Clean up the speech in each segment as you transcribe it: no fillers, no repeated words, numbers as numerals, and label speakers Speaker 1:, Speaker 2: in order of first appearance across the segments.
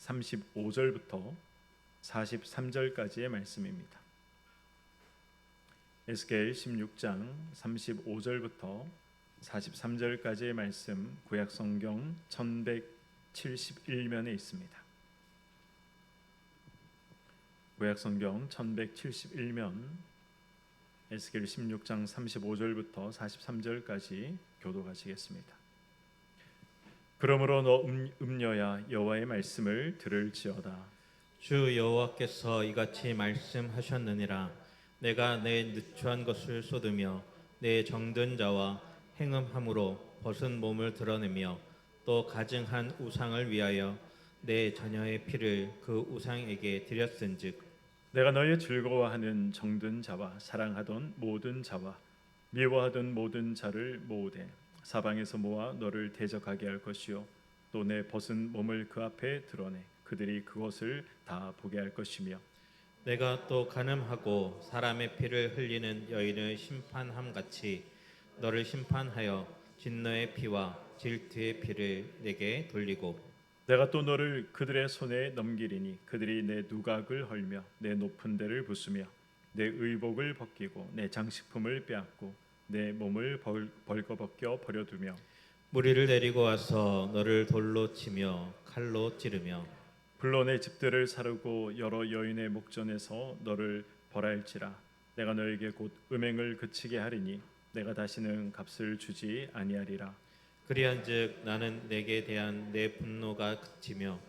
Speaker 1: 35절부터 43절까지의 말씀입니다. 에스겔 16장 35절부터 43절까지의 말씀, 구약 성경 1171면에 있습니다. 구약 성경 1171면 에스겔 16장 35절부터 43절까지 교독하시겠습니다. 그러므로 너 음녀야 여호와의 말씀을 들을지어다.
Speaker 2: 주 여호와께서 이같이 말씀하셨느니라. 내가 내 누추한 것을 쏟으며 내 정든 자와 행음함으로 벗은 몸을 드러내며 또 가증한 우상을 위하여 내 자녀의 피를 그 우상에게 드렸은즉
Speaker 1: 내가 너의 즐거워하는 정든 자와 사랑하던 모든 자와 미워하던 모든 자를 모으되 사방에서 모아 너를 대적하게 할 것이요 또 내 벗은 몸을 그 앞에 드러내 그들이 그것을 다 보게 할 것이며
Speaker 2: 내가 또 간음하고 사람의 피를 흘리는 여인을 심판함 같이 너를 심판하여 진노의 피와 질투의 피를 내게 돌리고
Speaker 1: 내가 또 너를 그들의 손에 넘기리니 그들이 내 누각을 헐며 내 높은 데를 부수며 내 의복을 벗기고 내 장식품을 빼앗고 내 몸을 벌거벗겨 버려두며
Speaker 2: 무리를 데리고 와서 너를 돌로 치며 칼로 찌르며
Speaker 1: 불로 내 집들을 사르고 여러 여인의 목전에서 너를 벌할지라. 내가 너에게 곧 음행을 그치게 하리니 내가 다시는 값을 주지 아니하리라.
Speaker 2: 그리한즉 나는 내게 대한 내 분노가 그치며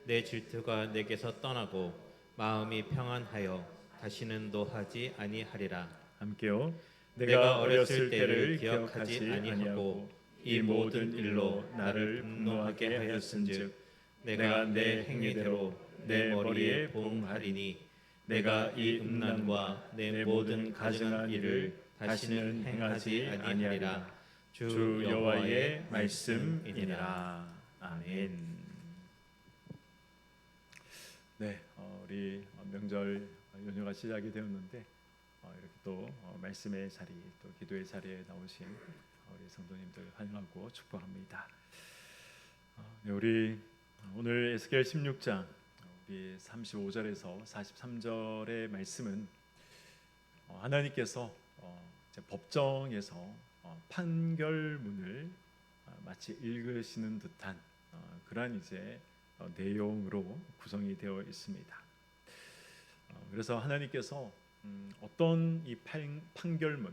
Speaker 2: 내 질투가 내게서 떠나고 마음이 평안하여 다시는 노하지 아니하리라.
Speaker 1: 함께요.
Speaker 2: 내가 어렸을 때를 기억하지 아니하고 이 모든 일로 나를 분노하게 하였은즉 내가 내 행위대로 내 머리에 보응하리니 내가 이 음란과 내 모든 가증한 일을 다시는 행하지 아니하리라. 주 여호와의 말씀이니라.
Speaker 1: 아멘. 네, 우리 명절 연휴가 시작이 되었는데 이렇게 또 말씀의 자리, 또 기도의 자리에 나오신 우리 성도님들 환영하고 축복합니다. 네, 우리 오늘 에스겔 16장 우리 35절에서 43절의 말씀은 하나님께서 법정에서 판결문을 마치 읽으시는 듯한 그러한 이제 내용으로 구성이 되어 있습니다. 그래서 하나님께서 어떤 이 판결문,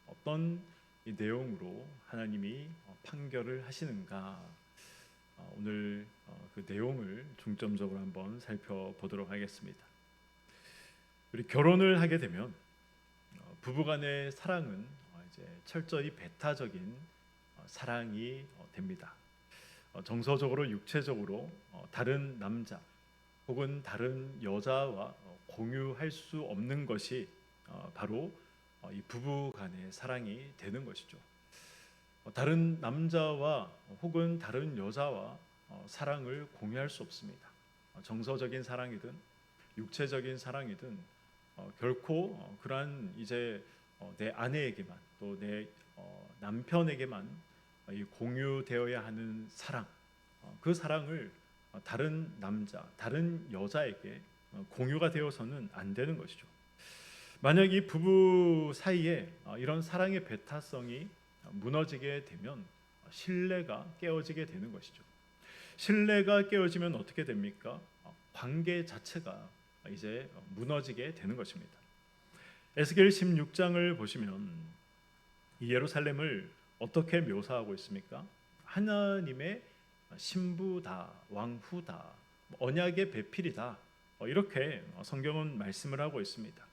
Speaker 1: 어떤 이 내용으로 하나님이 판결을 하시는가, 오늘 그 내용을 중점적으로 한번 살펴보도록 하겠습니다. 우리 결혼을 하게 되면 부부간의 사랑은 이제 철저히 배타적인 사랑이 됩니다. 정서적으로 육체적으로 다른 남자 혹은 다른 여자와 공유할 수 없는 것이 바로 이 부부간의 사랑이 되는 것이죠. 다른 남자와 혹은 다른 여자와 사랑을 공유할 수 없습니다. 정서적인 사랑이든 육체적인 사랑이든 결코 그러한 이제 내 아내에게만 또 내 남편에게만 이 공유되어야 하는 사랑, 그 사랑을 다른 남자, 다른 여자에게 공유가 되어서는 안 되는 것이죠. 만약 이 부부 사이에 이런 사랑의 배타성이 무너지게 되면 신뢰가 깨어지게 되는 것이죠. 신뢰가 깨어지면 어떻게 됩니까? 관계 자체가 이제 무너지게 되는 것입니다. 에스겔 16장을 보시면 이 예루살렘을 어떻게 묘사하고 있습니까? 하나님의 신부다, 왕후다, 언약의 배필이다, 이렇게 성경은 말씀을 하고 있습니다.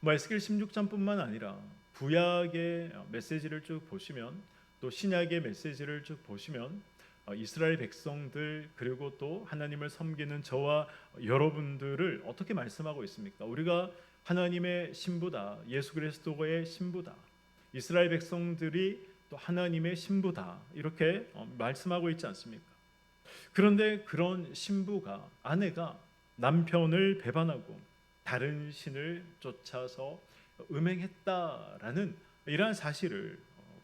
Speaker 1: 에스겔 16장뿐만 아니라 구약의 메시지를 쭉 보시면 또 신약의 메시지를 쭉 보시면 이스라엘 백성들 그리고 또 하나님을 섬기는 저와 여러분들을 어떻게 말씀하고 있습니까? 우리가 하나님의 신부다, 예수 그리스도의 신부다, 이스라엘 백성들이 또 하나님의 신부다, 이렇게 말씀하고 있지 않습니까? 그런데 그런 신부가, 아내가 남편을 배반하고 다른 신을 쫓아서 음행했다라는 이러한 사실을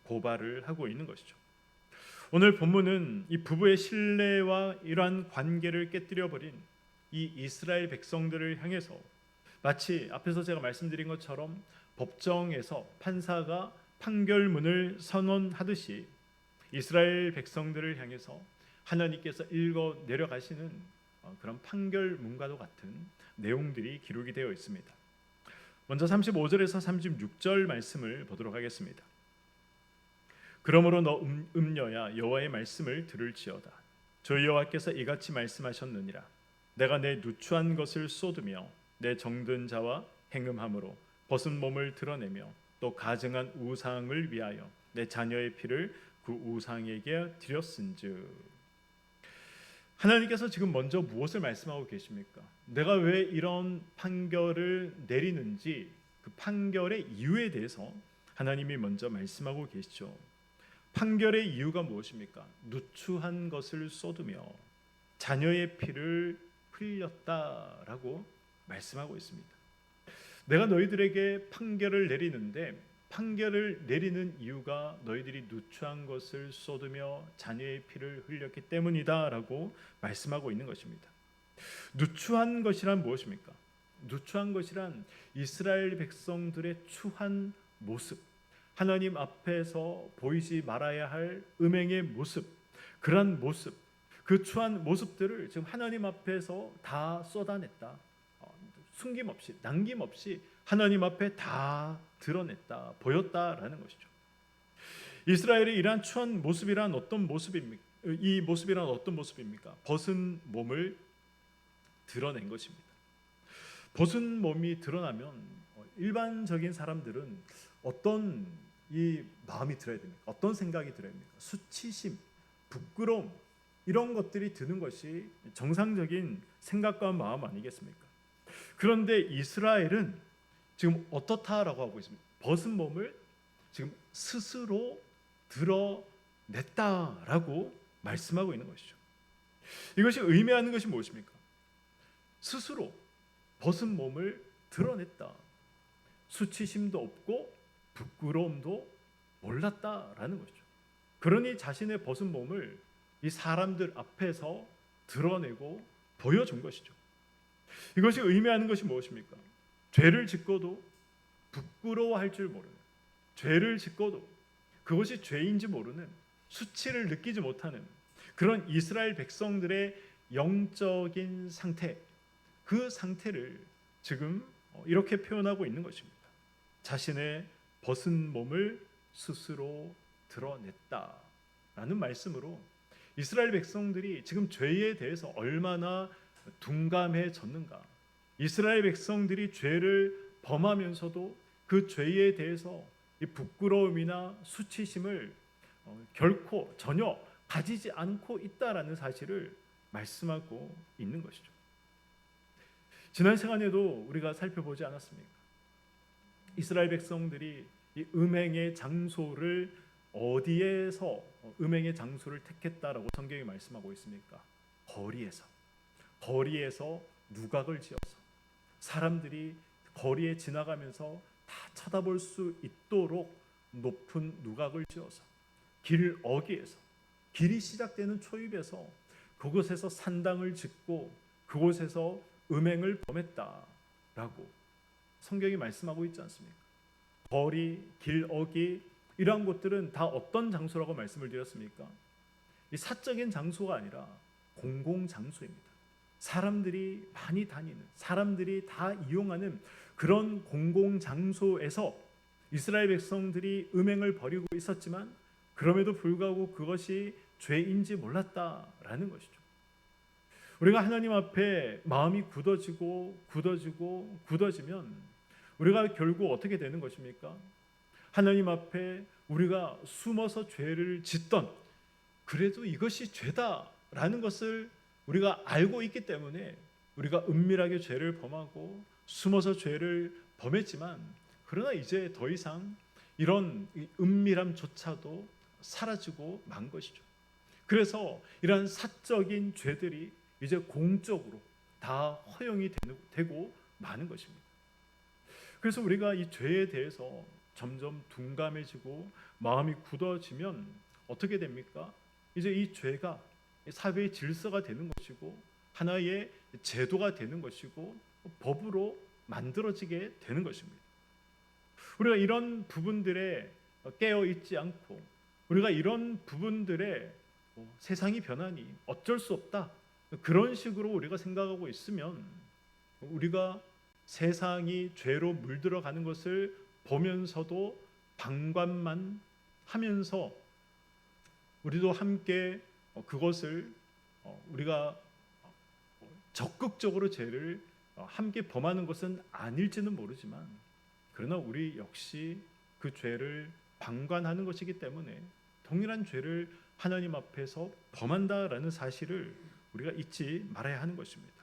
Speaker 1: 고발을 하고 있는 것이죠. 오늘 본문은 이 부부의 신뢰와 이러한 관계를 깨뜨려 버린 이 이스라엘 백성들을 향해서 마치 앞에서 제가 말씀드린 것처럼 법정에서 판사가 판결문을 선언하듯이 이스라엘 백성들을 향해서 하나님께서 읽어 내려가시는 그런 판결문과도 같은 내용들이 기록이 되어 있습니다. 먼저 35절에서 36절 말씀을 보도록 하겠습니다. 그러므로 너 음녀야 여호와의 말씀을 들을지어다. 주 여호와께서 이같이 말씀하셨느니라. 내가 내 누추한 것을 쏟으며 내 정든 자와 행음함으로 벗은 몸을 드러내며 또 가증한 우상을 위하여 내 자녀의 피를 그 우상에게 드렸은즉. 하나님께서 지금 먼저 무엇을 말씀하고 계십니까? 내가 왜 이런 판결을 내리는지 그 판결의 이유에 대해서 하나님이 먼저 말씀하고 계시죠. 판결의 이유가 무엇입니까? 누추한 것을 쏟으며 자녀의 피를 흘렸다라고 말씀하고 있습니다. 내가 너희들에게 판결을 내리는데 판결을 내리는 이유가 너희들이 누추한 것을 쏟으며 자녀의 피를 흘렸기 때문이다라고 말씀하고 있는 것입니다. 누추한 것이란 무엇입니까? 누추한 것이란 이스라엘 백성들의 추한 모습, 하나님 앞에서 보이지 말아야 할 음행의 모습, 그러한 모습, 그 추한 모습들을 지금 하나님 앞에서 다 쏟아냈다. 숨김없이, 남김없이 하나님 앞에 다 드러냈다, 보였다라는 것이죠. 이스라엘의 이러한 추한 모습이란 어떤 모습입니까? 이 모습이란 어떤 모습입니까? 벗은 몸을 드러낸 것입니다. 벗은 몸이 드러나면 일반적인 사람들은 어떤 이 마음이 들어야 됩니까? 어떤 생각이 들어야 됩니까? 수치심, 부끄러움 이런 것들이 드는 것이 정상적인 생각과 마음 아니겠습니까? 그런데 이스라엘은 지금 어떻다라고 하고 있습니다. 벗은 몸을 지금 스스로 드러냈다라고 말씀하고 있는 것이죠. 이것이 의미하는 것이 무엇입니까? 스스로 벗은 몸을 드러냈다. 수치심도 없고 부끄러움도 몰랐다라는 것이죠. 그러니 자신의 벗은 몸을 이 사람들 앞에서 드러내고 보여준 것이죠. 이것이 의미하는 것이 무엇입니까? 죄를 짓고도 부끄러워할 줄 모르는, 죄를 짓고도 그것이 죄인지 모르는, 수치를 느끼지 못하는 그런 이스라엘 백성들의 영적인 상태, 그 상태를 지금 이렇게 표현하고 있는 것입니다. 자신의 벗은 몸을 스스로 드러냈다라는 말씀으로 이스라엘 백성들이 지금 죄에 대해서 얼마나 둔감해졌는가, 이스라엘 백성들이 죄를 범하면서도 그 죄에 대해서 이 부끄러움이나 수치심을 결코 전혀 가지지 않고 있다라는 사실을 말씀하고 있는 것이죠. 지난 시간에도 우리가 살펴보지 않았습니까? 이스라엘 백성들이 이 음행의 장소를 어디에서 음행의 장소를 택했다라고 성경이 말씀하고 있습니까? 거리에서 누각을 지어서 사람들이 거리에 지나가면서 다 쳐다볼 수 있도록 높은 누각을 지어서 길 어귀에서, 길이 시작되는 초입에서 그곳에서 산당을 짓고 그곳에서 음행을 범했다라고 성경이 말씀하고 있지 않습니까? 거리, 길 어귀 이러한 곳들은 다 어떤 장소라고 말씀을 드렸습니까? 이 사적인 장소가 아니라 공공 장소입니다. 사람들이 많이 다니는, 사람들이 다 이용하는 그런 공공 장소에서 이스라엘 백성들이 음행을 벌이고 있었지만 그럼에도 불구하고 그것이 죄인지 몰랐다라는 것이죠. 우리가 하나님 앞에 마음이 굳어지면 우리가 결국 어떻게 되는 것입니까? 하나님 앞에 우리가 숨어서 죄를 짓던, 그래도 이것이 죄다라는 것을 우리가 알고 있기 때문에 우리가 은밀하게 죄를 범하고 숨어서 죄를 범했지만, 그러나 이제 더 이상 이런 은밀함조차도 사라지고 만 것이죠. 그래서 이러한 사적인 죄들이 이제 공적으로 다 허용이 되고 마는 것입니다. 그래서 우리가 이 죄에 대해서 점점 둔감해지고 마음이 굳어지면 어떻게 됩니까? 이제 이 죄가 사회의 질서가 되는 것이고 하나의 제도가 되는 것이고 법으로 만들어지게 되는 것입니다. 우리가 이런 부분들에 깨어 있지 않고 우리가 이런 부분들에 세상이 변하니 어쩔 수 없다, 그런 식으로 우리가 생각하고 있으면 우리가 세상이 죄로 물들어가는 것을 보면서도 방관만 하면서 우리도 함께 그것을 우리가 적극적으로 죄를 함께 범하는 것은 아닐지는 모르지만, 그러나 우리 역시 그 죄를 방관하는 것이기 때문에 동일한 죄를 하나님 앞에서 범한다라는 사실을 우리가 잊지 말아야 하는 것입니다.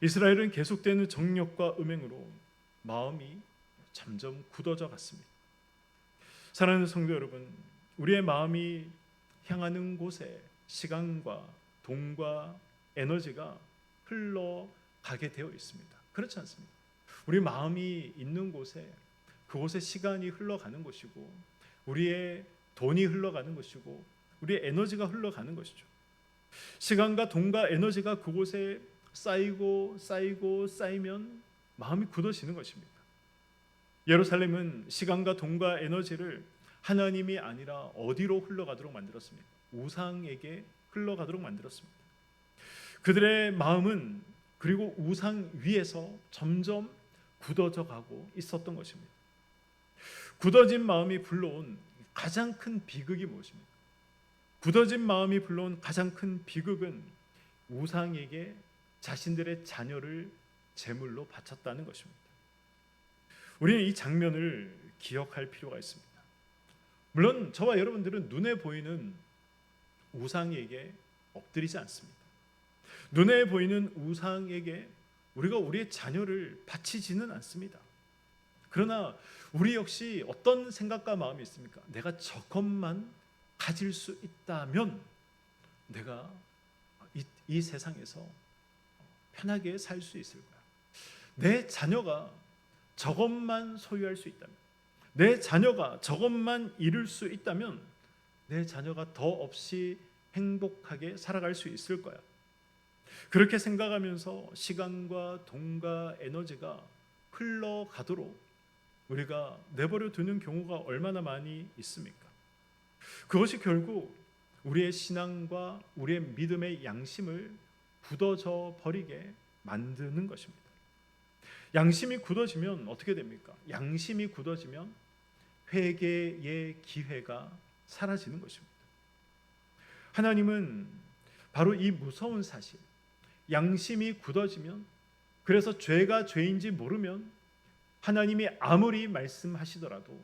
Speaker 1: 이스라엘은 계속되는 정욕과 음행으로 마음이 점점 굳어져 갔습니다. 사랑하는 성도 여러분, 우리의 마음이 향하는 곳에 시간과 돈과 에너지가 흘러가게 되어 있습니다. 그렇지 않습니까? 우리 마음이 있는 곳에 그곳에 시간이 흘러가는 것이고 우리의 돈이 흘러가는 것이고 우리의 에너지가 흘러가는 것이죠. 시간과 돈과 에너지가 그곳에 쌓이고 쌓이면 마음이 굳어지는 것입니다. 예루살렘은 시간과 돈과 에너지를 하나님이 아니라 어디로 흘러가도록 만들었습니까? 우상에게 흘러가도록 만들었습니다. 그들의 마음은 그리고 우상 위에서 점점 굳어져 가고 있었던 것입니다. 굳어진 마음이 불러온 가장 큰 비극이 무엇입니까? 굳어진 마음이 불러온 가장 큰 비극은 우상에게 자신들의 자녀를 제물로 바쳤다는 것입니다. 우리는 이 장면을 기억할 필요가 있습니다. 물론 저와 여러분들은 눈에 보이는 우상에게 엎드리지 않습니다. 눈에 보이는 우상에게 우리가 우리의 자녀를 바치지는 않습니다. 그러나 우리 역시 어떤 생각과 마음이 있습니까? 내가 저것만 가질 수 있다면 내가 이 세상에서 편하게 살 수 있을 거야. 내 자녀가 저것만 소유할 수 있다면, 내 자녀가 저것만 이룰 수 있다면 내 자녀가 더 없이 행복하게 살아갈 수 있을 거야. 그렇게 생각하면서 시간과 돈과 에너지가 흘러가도록 우리가 내버려 두는 경우가 얼마나 많이 있습니까? 그것이 결국 우리의 신앙과 우리의 믿음의 양심을 굳어져 버리게 만드는 것입니다. 양심이 굳어지면 어떻게 됩니까? 양심이 굳어지면 회개의 기회가 사라지는 것입니다. 하나님은 바로 이 무서운 사실, 양심이 굳어지면, 그래서 죄가 죄인지 모르면 하나님이 아무리 말씀하시더라도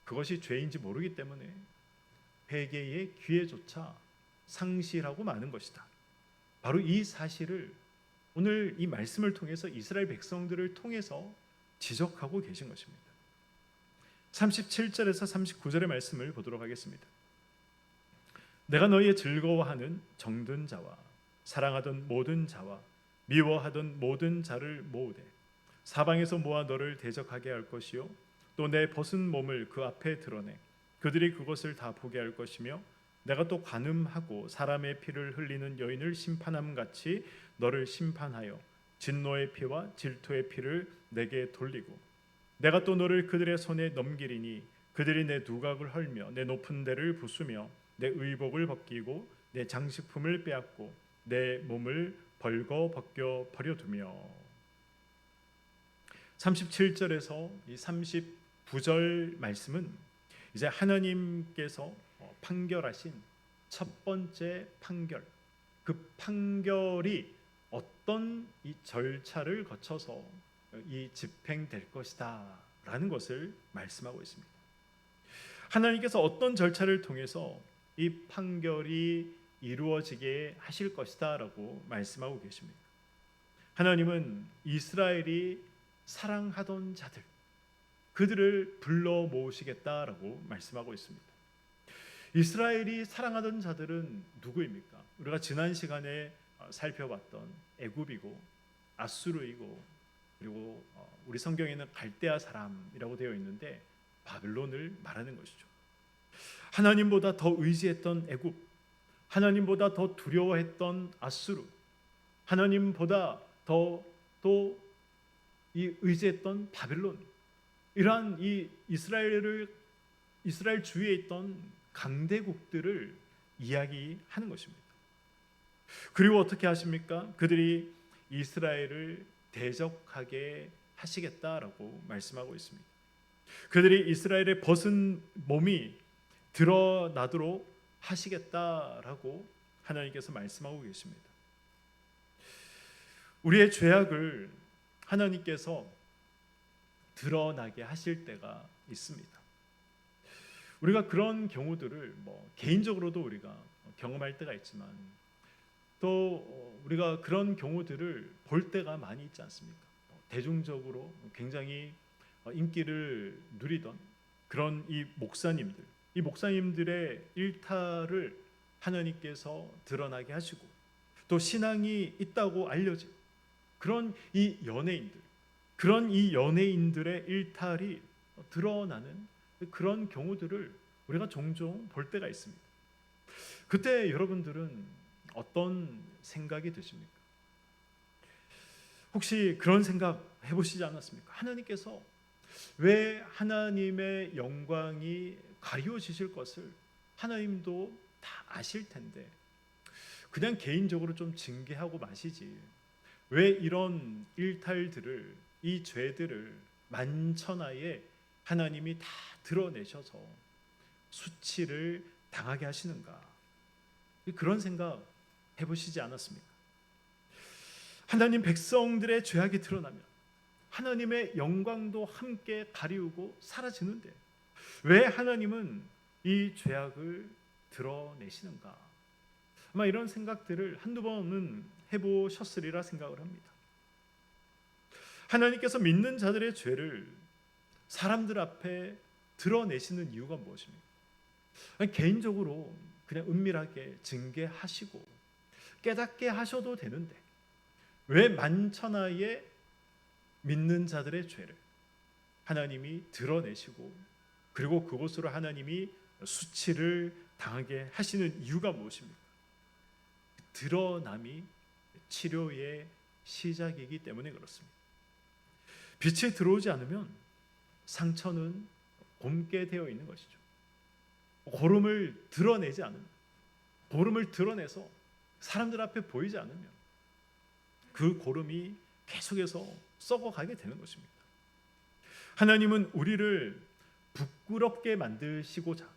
Speaker 1: 그것이 죄인지 모르기 때문에 회개의 기회조차 상실하고 마는 것이다. 바로 이 사실을 오늘 이 말씀을 통해서 이스라엘 백성들을 통해서 지적하고 계신 것입니다. 37절에서 39절의 말씀을 보도록 하겠습니다. 내가 너희의 즐거워하는 정든 자와 사랑하던 모든 자와 미워하던 모든 자를 모으되 사방에서 모아 너를 대적하게 할 것이요 또 내 벗은 몸을 그 앞에 드러내 그들이 그것을 다 보게 할 것이며 내가 또 간음하고 사람의 피를 흘리는 여인을 심판함 같이 너를 심판하여 진노의 피와 질투의 피를 내게 돌리고 내가 또 너를 그들의 손에 넘기리니 그들이 내 누각을 헐며 내 높은 데를 부수며 내 의복을 벗기고 내 장식품을 빼앗고 내 몸을 벌거 벗겨 버려두며. 37절에서 이 39절 말씀은 이제 하나님께서 판결하신 첫 번째 판결, 그 판결이 어떤 이 절차를 거쳐서 이 집행될 것이다 라는 것을 말씀하고 있습니다. 하나님께서 어떤 절차를 통해서 이 판결이 이루어지게 하실 것이다 라고 말씀하고 계십니다. 하나님은 이스라엘이 사랑하던 자들, 그들을 불러 모으시겠다라고 말씀하고 있습니다. 이스라엘이 사랑하던 자들은 누구입니까? 우리가 지난 시간에 살펴봤던 애굽이고 아수르이고 그리고 우리 성경에는 갈대아 사람이라고 되어 있는데 바벨론을 말하는 것이죠. 하나님보다 더 의지했던 애굽, 하나님보다 더 두려워했던 아수르, 하나님보다 더 또 이 의지했던 바벨론, 이러한 이 이스라엘 주위에 있던 강대국들을 이야기하는 것입니다. 그리고 어떻게 하십니까? 그들이 이스라엘을 대적하게 하시겠다라고 말씀하고 있습니다. 그들이 이스라엘의 벗은 몸이 드러나도록 하시겠다라고 하나님께서 말씀하고 계십니다. 우리의 죄악을 하나님께서 드러나게 하실 때가 있습니다. 우리가 그런 경우들을 개인적으로도 우리가 경험할 때가 있지만 또 우리가 그런 경우들을 볼 때가 많이 있지 않습니까? 대중적으로 굉장히 인기를 누리던 그런 이 목사님들의 일탈을 하나님께서 드러나게 하시고 또 신앙이 있다고 알려진 그런 이 연예인들의 일탈이 드러나는 그런 경우들을 우리가 종종 볼 때가 있습니다. 그때 여러분들은 어떤 생각이 드십니까? 혹시 그런 생각 해보시지 않았습니까? 하나님께서 왜 하나님의 영광이 가리워지실 것을 하나님도 다 아실 텐데 그냥 개인적으로 좀 징계하고 마시지, 왜 이런 일탈들을, 이 죄들을 만천하에 하나님이 다 드러내셔서 수치를 당하게 하시는가? 그런 생각 해보시지 않았습니까? 하나님 백성들의 죄악이 드러나면 하나님의 영광도 함께 가리우고 사라지는데 왜 하나님은 이 죄악을 드러내시는가? 아마 이런 생각들을 한두 번은 해보셨으리라 생각을 합니다. 하나님께서 믿는 자들의 죄를 사람들 앞에 드러내시는 이유가 무엇입니까? 개인적으로 그냥 은밀하게 징계하시고 깨닫게 하셔도 되는데 왜 만천하에 믿는 자들의 죄를 하나님이 드러내시고 그리고 그곳으로 하나님이 수치를 당하게 하시는 이유가 무엇입니까? 드러남이 치료의 시작이기 때문에 그렇습니다. 빛이 들어오지 않으면 상처는 곪게 되어 있는 것이죠. 고름을 드러내지 않으면, 고름을 드러내서 사람들 앞에 보이지 않으면 그 고름이 계속해서 썩어가게 되는 것입니다. 하나님은 우리를 부끄럽게 만드시고자,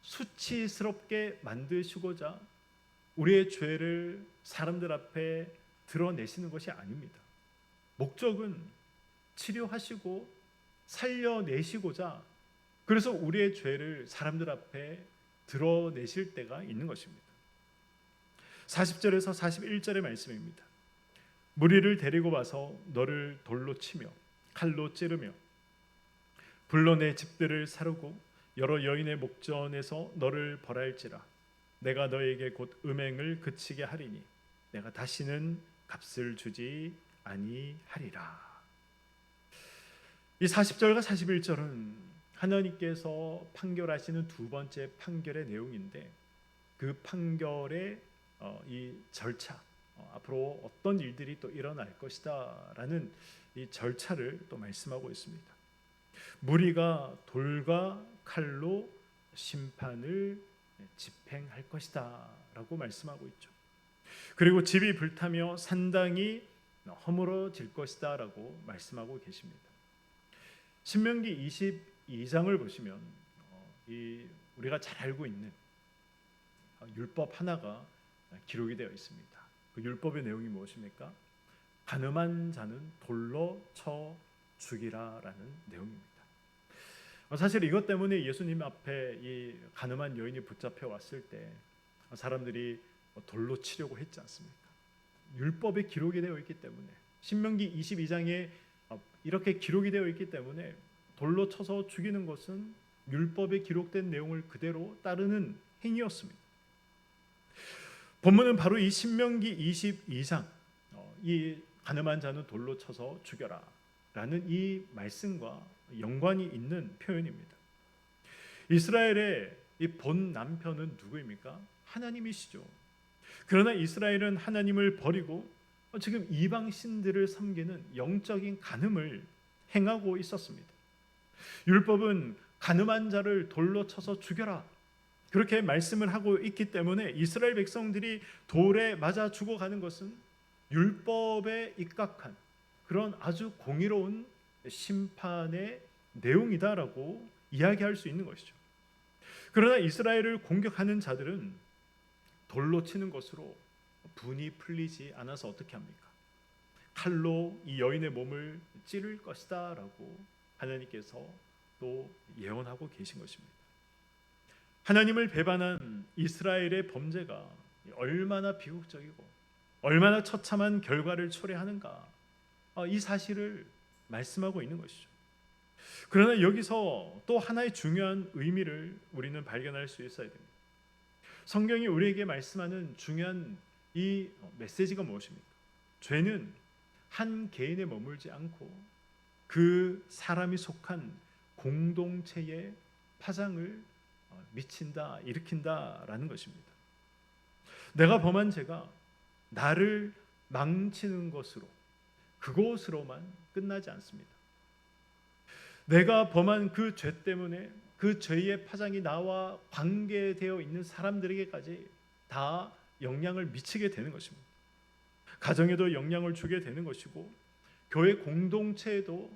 Speaker 1: 수치스럽게 만드시고자 우리의 죄를 사람들 앞에 드러내시는 것이 아닙니다. 목적은 치료하시고 살려내시고자, 그래서 우리의 죄를 사람들 앞에 드러내실 때가 있는 것입니다. 40절에서 41절의 말씀입니다. 무리를 데리고 와서 너를 돌로 치며 칼로 찌르며 불로 내 집들을 사르고 여러 여인의 목전에서 너를 벌할지라. 내가 너에게 곧 음행을 그치게 하리니 내가 다시는 값을 주지 아니하리라. 이 40절과 41절은 하나님께서 판결하시는 두 번째 판결의 내용인데 그 판결의 이 절차, 앞으로 어떤 일들이 또 일어날 것이다 라는 이 절차를 또 말씀하고 있습니다. 무리가 돌과 칼로 심판을 집행할 것이다 라고 말씀하고 있죠. 그리고 집이 불타며 산당이 허물어질 것이다 라고 말씀하고 계십니다. 신명기 22장을 보시면 우리가 잘 알고 있는 율법 하나가 기록이 되어 있습니다. 그 율법의 내용이 무엇입니까? 간음한 자는 돌로 쳐 죽이라라는 내용입니다. 사실 이것 때문에 예수님 앞에 이 간음한 여인이 붙잡혀 왔을 때 사람들이 돌로 치려고 했지 않습니까? 율법에 기록이 되어 있기 때문에, 신명기 22장에 이렇게 기록이 되어 있기 때문에 돌로 쳐서 죽이는 것은 율법에 기록된 내용을 그대로 따르는 행위였습니다. 본문은 바로 이 신명기 22장, 이 간음한 자는 돌로 쳐서 죽여라 라는 이 말씀과 연관이 있는 표현입니다. 이스라엘의 이 본 남편은 누구입니까? 하나님이시죠. 그러나 이스라엘은 하나님을 버리고 지금 이방 신들을 섬기는 영적인 간음을 행하고 있었습니다. 율법은 간음한 자를 돌로 쳐서 죽여라, 그렇게 말씀을 하고 있기 때문에 이스라엘 백성들이 돌에 맞아 죽어가는 것은 율법에 입각한 그런 아주 공의로운 심판의 내용이다라고 이야기할 수 있는 것이죠. 그러나 이스라엘을 공격하는 자들은 돌로 치는 것으로 분이 풀리지 않아서 어떻게 합니까? 칼로 이 여인의 몸을 찌를 것이다 라고 하나님께서 또 예언하고 계신 것입니다. 하나님을 배반한 이스라엘의 범죄가 얼마나 비극적이고 얼마나 처참한 결과를 초래하는가, 이 사실을 말씀하고 있는 것이죠. 그러나 여기서 또 하나의 중요한 의미를 우리는 발견할 수 있어야 됩니다. 성경이 우리에게 말씀하는 중요한 이 메시지가 무엇입니까? 죄는 한 개인에 머물지 않고 그 사람이 속한 공동체의 파장을 미친다, 일으킨다라는 것입니다. 내가 범한 죄가 나를 망치는 것으로, 그것으로만 끝나지 않습니다. 내가 범한 그 죄 때문에 그 죄의 파장이 나와 관계되어 있는 사람들에게까지 다 영향을 미치게 되는 것입니다. 가정에도 영향을 주게 되는 것이고 교회 공동체에도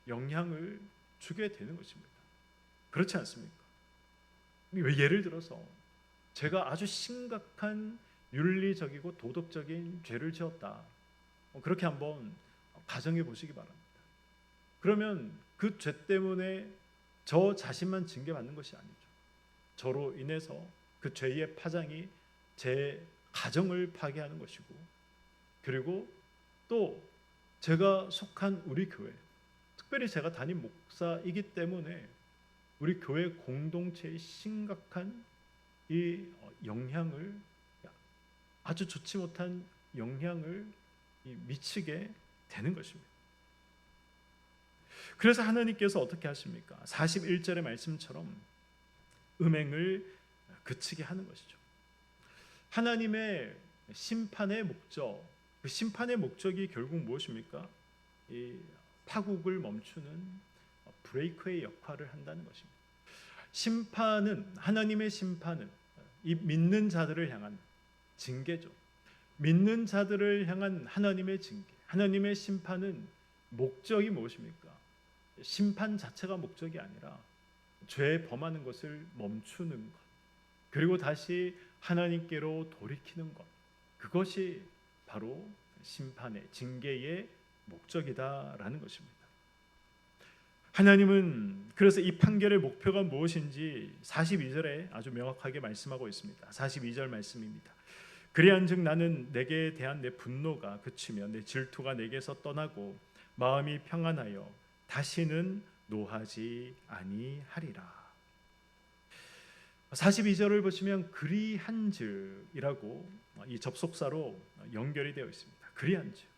Speaker 1: 영향을 주게 되는 것입니다. 그렇지 않습니까? 예를 들어서 제가 아주 심각한 윤리적이고 도덕적인 죄를 지었다, 그렇게 한번 가정해 보시기 바랍니다. 그러면 그 죄 때문에 저 자신만 징계받는 것이 아니죠. 저로 인해서 그 죄의 파장이 제 가정을 파괴하는 것이고, 그리고 또 제가 속한 우리 교회, 특별히 제가 담임 목사이기 때문에 우리 교회 공동체의 심각한 이 영향을, 아주 좋지 못한 영향을 미치게 되는 것입니다. 그래서 하나님께서 어떻게 하십니까? 41절의 말씀처럼 음행을 그치게 하는 것이죠. 하나님의 심판의 목적, 그 심판의 목적이 결국 무엇입니까? 이 파국을 멈추는 브레이크의 역할을 한다는 것입니다. 심판은, 하나님의 심판은 이 믿는 자들을 향한 징계죠. 믿는 자들을 향한 하나님의 징계, 하나님의 심판은 목적이 무엇입니까? 심판 자체가 목적이 아니라 죄 범하는 것을 멈추는 것, 그리고 다시 하나님께로 돌이키는 것, 그것이 바로 심판의, 징계의 목적이다라는 것입니다. 하나님은 그래서 이 판결의 목표가 무엇인지 42절에 아주 명확하게 말씀하고 있습니다. 42절 말씀입니다. 그리한즉 나는 내게 대한 내 분노가 그치며 내 질투가 내게서 떠나고 마음이 평안하여 다시는 노하지 아니하리라. 42절을 보시면 그리한즉이라고 이 접속사로 연결이 되어 있습니다. 그리한즉.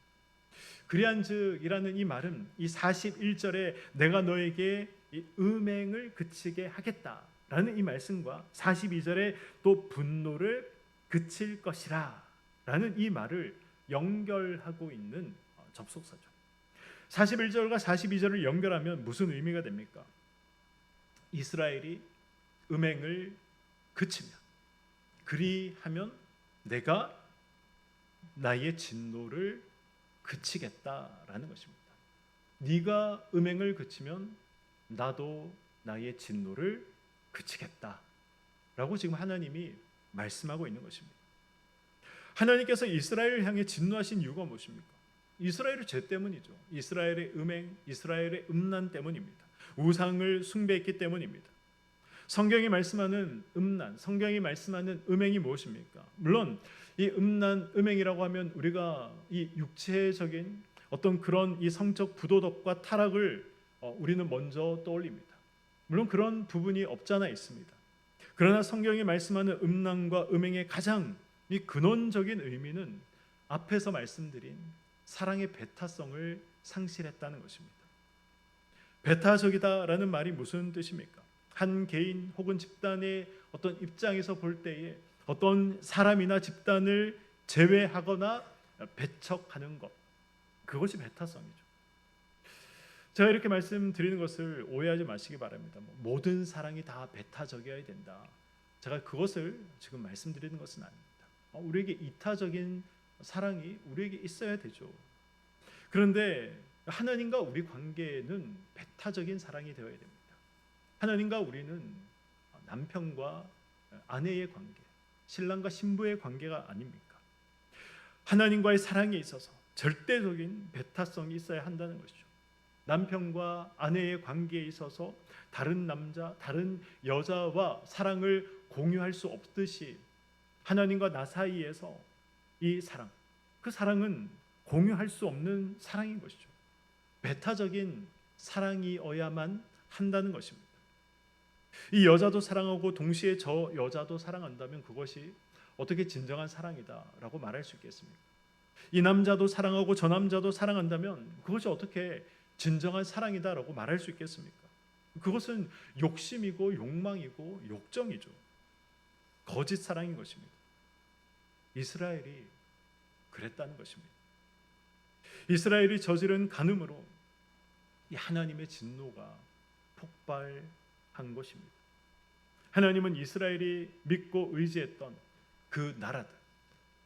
Speaker 1: 그리한즉이라는 이 말은 이 41절에 내가 너에게 이 음행을 그치게 하겠다라는 이 말씀과 42절에 또 분노를 그칠 것이라 라는 이 말을 연결하고 있는 접속사죠. 41절과 42절을 연결하면 무슨 의미가 됩니까? 이스라엘이 음행을 그치면, 그리하면 내가 나의 진노를 그치겠다라는 것입니다. 네가 음행을 그치면 나도 나의 진노를 그치겠다라고 지금 하나님이 말씀하고 있는 것입니다. 하나님께서 이스라엘을 향해 진노하신 이유가 무엇입니까? 이스라엘의 죄 때문이죠. 이스라엘의 음행, 이스라엘의 음란 때문입니다. 우상을 숭배했기 때문입니다. 성경이 말씀하는 음란, 성경이 말씀하는 음행이 무엇입니까? 물론 이 음란, 음행이라고 하면 우리가 이 육체적인 어떤 그런 이 성적 부도덕과 타락을 우리는 먼저 떠올립니다. 물론 그런 부분이 없잖아 있습니다. 그러나 성경이 말씀하는 음란과 음행의 가장 이 근원적인 의미는 앞에서 말씀드린 사랑의 배타성을 상실했다는 것입니다. 배타적이다라는 말이 무슨 뜻입니까? 한 개인 혹은 집단의 어떤 입장에서 볼 때에 어떤 사람이나 집단을 제외하거나 배척하는 것, 그것이 배타성이죠. 제가 이렇게 말씀드리는 것을 오해하지 마시기 바랍니다. 모든 사랑이 다 배타적이어야 된다, 제가 그것을 지금 말씀드리는 것은 아닙니다. 우리에게 이타적인 사랑이 우리에게 있어야 되죠. 그런데 하나님과 우리 관계는 배타적인 사랑이 되어야 됩니다. 하나님과 우리는 남편과 아내의 관계, 신랑과 신부의 관계가 아닙니까? 하나님과의 사랑에 있어서 절대적인 배타성이 있어야 한다는 것이죠. 남편과 아내의 관계에 있어서 다른 남자, 다른 여자와 사랑을 공유할 수 없듯이 하나님과 나 사이에서 이 사랑, 그 사랑은 공유할 수 없는 사랑인 것이죠. 배타적인 사랑이어야만 한다는 것입니다. 이 여자도 사랑하고 동시에 저 여자도 사랑한다면 그것이 어떻게 진정한 사랑이다라고 말할 수 있겠습니까? 이 남자도 사랑하고 저 남자도 사랑한다면 그것이 어떻게 진정한 사랑이다라고 말할 수 있겠습니까? 그것은 욕심이고 욕망이고 욕정이죠. 거짓 사랑인 것입니다. 이스라엘이 그랬다는 것입니다. 이스라엘이 저지른 간음으로 이 하나님의 진노가 폭발한 것입니다. 하나님은 이스라엘이 믿고 의지했던 그 나라들,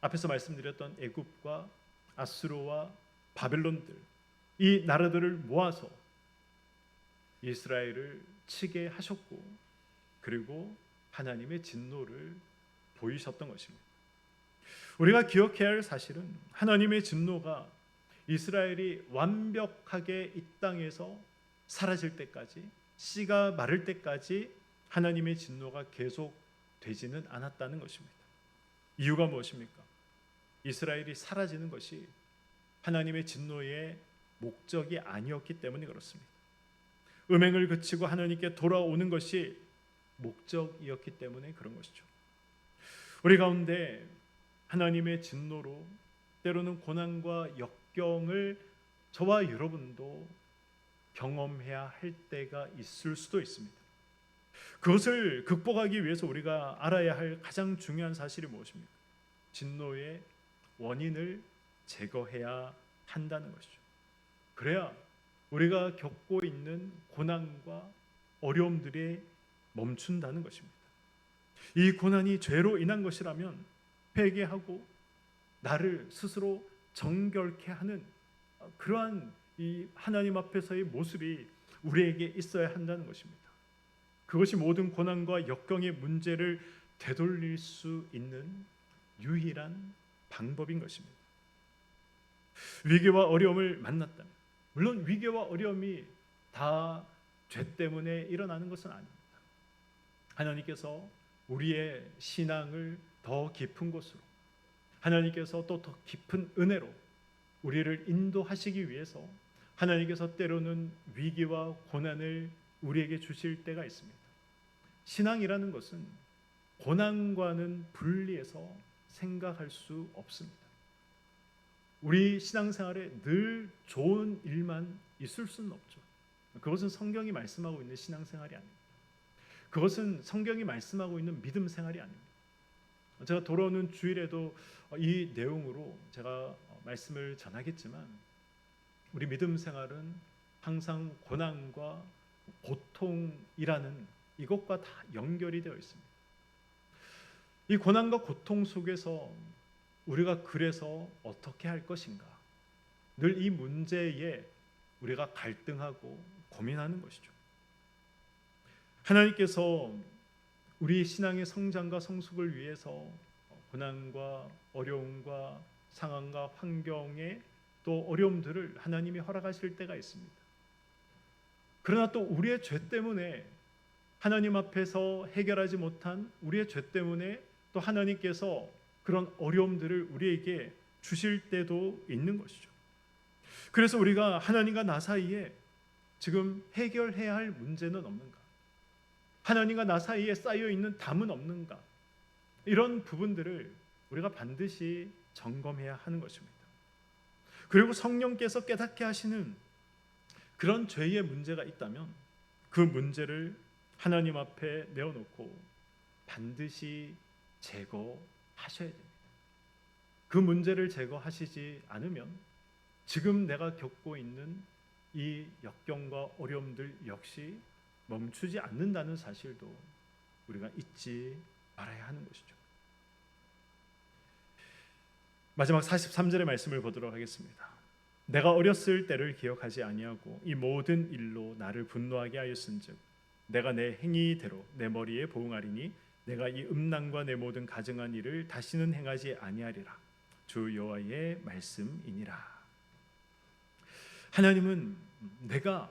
Speaker 1: 앞에서 말씀드렸던 애굽과 아수르와 바벨론들, 이 나라들을 모아서 이스라엘을 치게 하셨고, 그리고 하나님의 진노를 보이셨던 것입니다. 우리가 기억해야 할 사실은 하나님의 진노가 이스라엘이 완벽하게 이 땅에서 사라질 때까지, 씨가 마를 때까지 하나님의 진노가 계속되지는 않았다는 것입니다. 이유가 무엇입니까? 이스라엘이 사라지는 것이 하나님의 진노의 목적이 아니었기 때문에 그렇습니다. 음행을 그치고 하나님께 돌아오는 것이 목적이었기 때문에 그런 것이죠. 우리 가운데 하나님의 진노로 때로는 고난과 역경을 저와 여러분도 경험해야 할 때가 있을 수도 있습니다. 그것을 극복하기 위해서 우리가 알아야 할 가장 중요한 사실이 무엇입니까? 진노의 원인을 제거해야 한다는 것이죠. 그래야 우리가 겪고 있는 고난과 어려움들이 멈춘다는 것입니다. 이 고난이 죄로 인한 것이라면 회개하고 나를 스스로 정결케 하는 그러한 이 하나님 앞에서의 모습이 우리에게 있어야 한다는 것입니다. 그것이 모든 고난과 역경의 문제를 되돌릴 수 있는 유일한 방법인 것입니다. 위기와 어려움을 만났다면, 물론 위기와 어려움이 다 죄 때문에 일어나는 것은 아닙니다. 하나님께서 우리의 신앙을 더 깊은 곳으로, 하나님께서 또 더 깊은 은혜로 우리를 인도하시기 위해서 하나님께서 때로는 위기와 고난을 우리에게 주실 때가 있습니다. 신앙이라는 것은 고난과는 분리해서 생각할 수 없습니다. 우리 신앙생활에 늘 좋은 일만 있을 수는 없죠. 그것은 성경이 말씀하고 있는 신앙생활이 아닙니다. 그것은 성경이 말씀하고 있는 믿음 생활이 아닙니다. 제가 돌아오는 주일에도 이 내용으로 제가 말씀을 전하겠지만, 우리 믿음 생활은 항상 고난과 고통이라는 이것과 다 연결이 되어 있습니다. 이 고난과 고통 속에서 우리가 그래서 어떻게 할 것인가, 늘 이 문제에 우리가 갈등하고 고민하는 것이죠. 하나님께서 우리 신앙의 성장과 성숙을 위해서 고난과 어려움과 상황과 환경에 또 어려움들을 하나님이 허락하실 때가 있습니다. 그러나 또 우리의 죄 때문에, 하나님 앞에서 해결하지 못한 우리의 죄 때문에 또 하나님께서 그런 어려움들을 우리에게 주실 때도 있는 것이죠. 그래서 우리가 하나님과 나 사이에 지금 해결해야 할 문제는 없는가? 하나님과 나 사이에 쌓여있는 담은 없는가? 이런 부분들을 우리가 반드시 점검해야 하는 것입니다. 그리고 성령께서 깨닫게 하시는 그런 죄의 문제가 있다면 그 문제를 하나님 앞에 내어놓고 반드시 제거하셔야 됩니다. 그 문제를 제거하시지 않으면 지금 내가 겪고 있는 이 역경과 어려움들 역시 멈추지 않는다는 사실도 우리가 잊지 말아야 하는 것이죠. 마지막 43절의 말씀을 보도록 하겠습니다. 내가 어렸을 때를 기억하지 아니하고 이 모든 일로 나를 분노하게 하였은즉 내가 내 행위대로 내 머리에 보응하리니 내가 이 음란과 내 모든 가증한 일을 다시는 행하지 아니하리라. 주 여호와의 말씀이니라. 하나님은 내가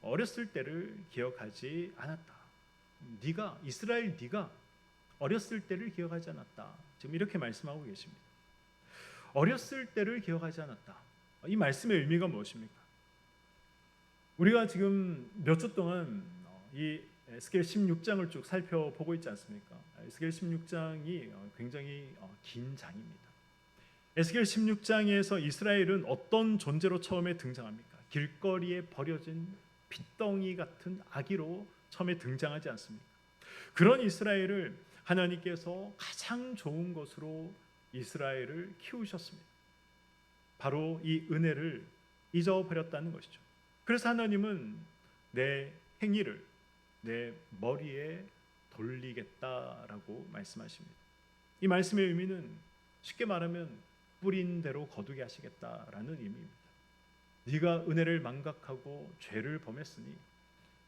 Speaker 1: 어렸을 때를 기억하지 않았다. 네가 이스라엘 네가 어렸을 때를 기억하지 않았다. 지금 이렇게 말씀하고 계십니다. 어렸을 때를 기억하지 않았다. 이 말씀의 의미가 무엇입니까? 우리가 지금 몇 주 동안 이 에스겔 16장을 쭉 살펴보고 있지 않습니까? 에스겔 16장이 굉장히 긴 장입니다. 에스겔 16장에서 이스라엘은 어떤 존재로 처음에 등장합니까? 길거리에 버려진 핏덩이 같은 아기로 처음에 등장하지 않습니까? 그런 이스라엘을 하나님께서 가장 좋은 것으로 이스라엘을 키우셨습니다. 바로 이 은혜를 잊어버렸다는 것이죠. 그래서 하나님은 내 행위를 내 머리에 돌리겠다라고 말씀하십니다. 이 말씀의 의미는 쉽게 말하면 뿌린 대로 거두게 하시겠다라는 의미입니다. 네가 은혜를 망각하고 죄를 범했으니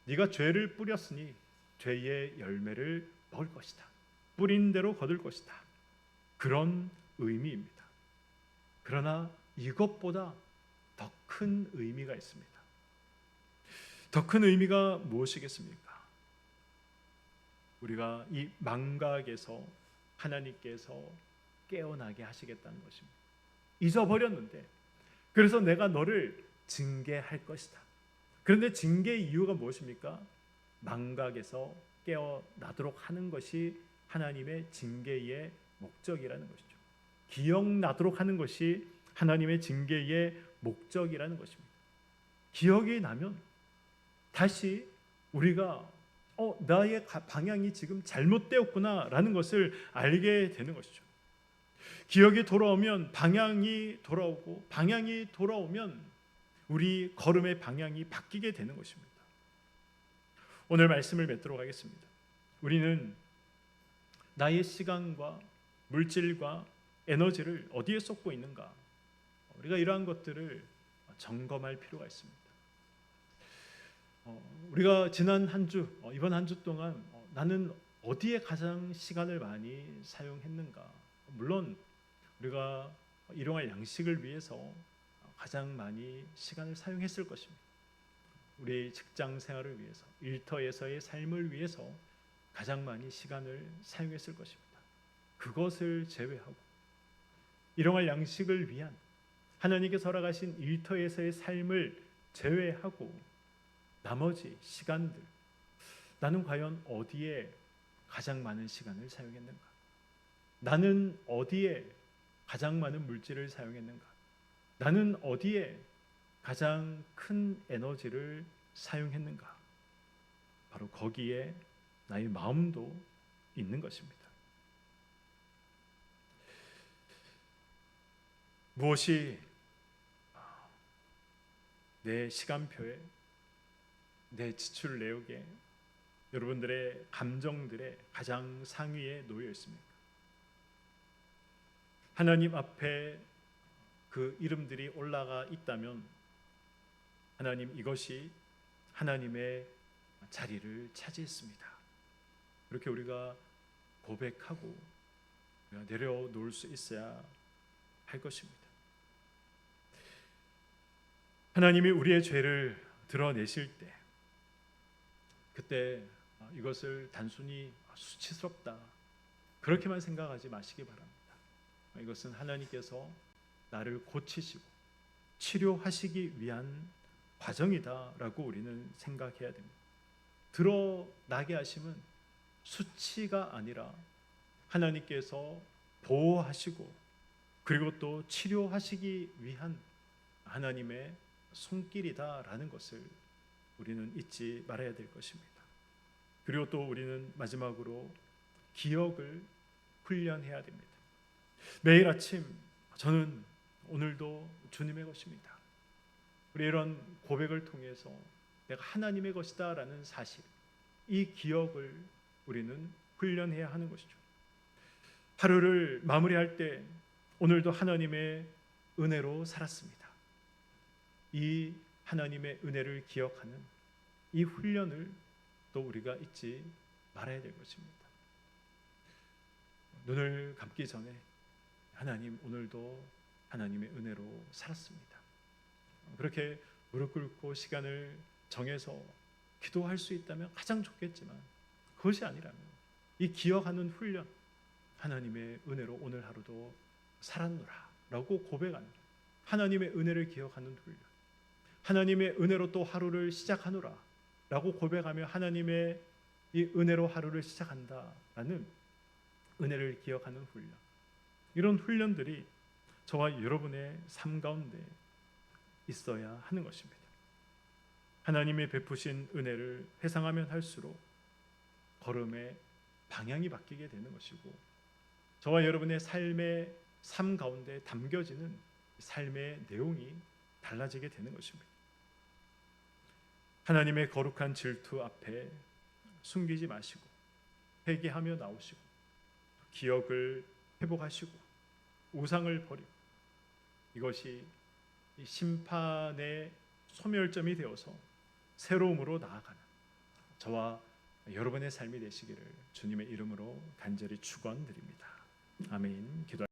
Speaker 1: 네가 죄를 뿌렸으니 죄의 열매를 먹을 것이다. 뿌린 대로 거둘 것이다. 그런 의미입니다. 그러나 이것보다 더 큰 의미가 있습니다. 더 큰 의미가 무엇이겠습니까? 우리가 이 망각에서 하나님께서 깨어나게 하시겠다는 것입니다. 잊어버렸는데 그래서 내가 너를 징계할 것이다. 그런데 징계의 이유가 무엇입니까? 망각에서 깨어나도록 하는 것이 하나님의 징계의 목적이라는 것이죠. 기억나도록 하는 것이 하나님의 징계의 목적이라는 것입니다. 기억이 나면 다시 우리가 나의 방향이 지금 잘못되었구나 라는 것을 알게 되는 것이죠. 기억이 돌아오면 방향이 돌아오고 방향이 돌아오면 우리 걸음의 방향이 바뀌게 되는 것입니다. 오늘 말씀을 맺도록 하겠습니다. 우리는 나의 시간과 물질과 에너지를 어디에 쏟고 있는가? 우리가 이러한 것들을 점검할 필요가 있습니다. 우리가 지난 한 주, 이번 한 주 동안 나는 어디에 가장 시간을 많이 사용했는가? 물론 우리가 일용할 양식을 위해서 가장 많이 시간을 사용했을 것입니다. 우리 직장 생활을 위해서, 일터에서의 삶을 위해서 가장 많이 시간을 사용했을 것입니다. 그것을 제외하고 일용할 양식을 위한 하나님께서 허락하신 일터에서의 삶을 제외하고 나머지 시간들, 나는 과연 어디에 가장 많은 시간을 사용했는가? 나는 어디에 가장 많은 물질을 사용했는가? 나는 어디에 가장 큰 에너지를 사용했는가? 바로 거기에 나의 마음도 있는 것입니다. 무엇이 내 시간표에, 내 지출 내역에, 여러분들의 감정들의 가장 상위에 놓여 있습니까? 하나님 앞에 그 이름들이 올라가 있다면 하나님, 이것이 하나님의 자리를 차지했습니다. 그렇게 우리가 고백하고 우리가 내려놓을 수 있어야 할 것입니다. 하나님이 우리의 죄를 드러내실 때 그때 이것을 단순히 수치스럽다 그렇게만 생각하지 마시기 바랍니다. 이것은 하나님께서 나를 고치시고 치료하시기 위한 과정이다라고 우리는 생각해야 됩니다. 드러나게 하심은 수치가 아니라 하나님께서 보호하시고 그리고 또 치료하시기 위한 하나님의 손길이다라는 것을 우리는 잊지 말아야 될 것입니다. 그리고 또 우리는 마지막으로 기억을 훈련해야 됩니다. 매일 아침 저는 오늘도 주님의 것입니다. 우리 이런 고백을 통해서 내가 하나님의 것이다 라는 사실, 이 기억을 우리는 훈련해야 하는 것이죠. 하루를 마무리할 때 오늘도 하나님의 은혜로 살았습니다. 이 하나님의 은혜를 기억하는 이 훈련을 또 우리가 잊지 말아야 될 것입니다. 눈을 감기 전에 하나님, 오늘도 하나님의 은혜로 살았습니다. 그렇게 무릎 꿇고 시간을 정해서 기도할 수 있다면 가장 좋겠지만, 그것이 아니라면 이 기억하는 훈련, 하나님의 은혜로 오늘 하루도 살았노라 라고 고백하는, 하나님의 은혜를 기억하는 훈련, 하나님의 은혜로 또 하루를 시작하노라 라고 고백하며 하나님의 이 은혜로 하루를 시작한다라는 은혜를 기억하는 훈련, 이런 훈련들이 저와 여러분의 삶 가운데 있어야 하는 것입니다. 하나님이 베푸신 은혜를 회상하면 할수록 걸음의 방향이 바뀌게 되는 것이고, 저와 여러분의 삶의 삶 가운데 담겨지는 삶의 내용이 달라지게 되는 것입니다. 하나님의 거룩한 질투 앞에 숨기지 마시고 회개하며 나오시고 기억을 회복하시고 우상을 버리고, 이것이 심판의 소멸점이 되어서 새로움으로 나아가는 저와 여러분의 삶이 되시기를 주님의 이름으로 간절히 축원드립니다. 아멘. 기도.